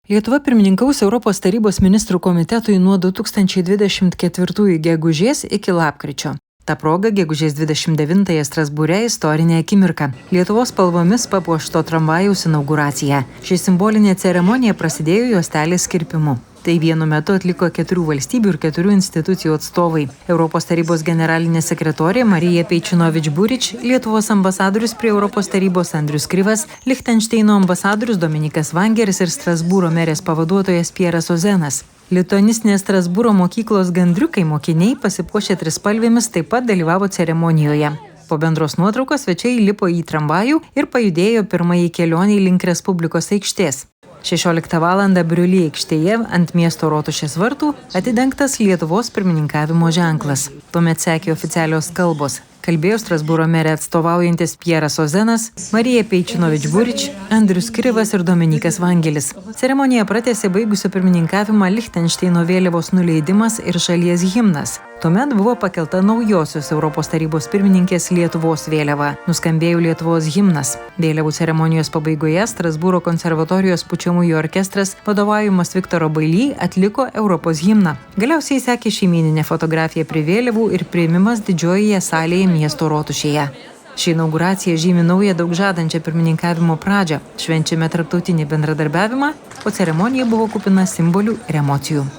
Lietuva pirmininkaus Europos tarybos ministrų komitetui nuo 2024 gegužės iki lapkričio. Ta proga gegužės 29-ąją Strasbūre istorinė akimirka. Lietuvos spalvomis papuošto tramvajaus inauguracija. Ši simbolinė ceremonija prasidėjo juostelės kirpimu. Tai vienu metu atliko 4 valstybių ir 4 institucijų atstovai. Europos tarybos generalinė sekretorė Marija Pejčinovič-Burič, Lietuvos ambasadorius prie Europos tarybos Andrius Krivas, Lichtenšteino ambasadorius Dominikas Vangeris ir Strasbūro merės pavaduotojas Pieras Ozenas. Lituanistinės Strasbūro mokyklos gandriukai mokiniai pasipuošę trispalvėmis taip pat dalyvavo ceremonijoje. Po bendros nuotraukos svečiai įlipo į tramvajų ir pajudėjo pirmąjį kelionį link Respublikos aikštės. 16 valandą Briuly aikštėje ant miesto rotušės vartų atidengtas Lietuvos pirmininkavimo ženklas. Tuomet sekė oficialios kalbos. Kalbėjo Strasbūro merė atstovaujantis Pieras Ozenas, Marija Pejčinovič-Burič, Andrius Krivas ir Dominikas Vangelis. Ceremoniją pratęsė baigusio pirmininkavimą Lichtenšteino vėliavos nuleidimas ir šalies himnas. Tuomet buvo pakelta naujosios Europos tarybos pirmininkės Lietuvos vėliava. Nuskambėjo Lietuvos himnas. Vėliavų ceremonijos pabaigoje Strasbūro konservatorijos pučiamųjų orkestras, vadovaujamas Viktoro Baily, atliko Europos himną. Galiausiai sekė šeimyninė fotografija prie vėliavų ir priėmimas didžiojoje salėje miesto rotušėje. Ši inauguracija žymi naują daug žadančią pirmininkavimo pradžią. Švenčiame tarptautinį bendradarbiavimą, o ceremonija buvo kupina simbolių ir emocijų.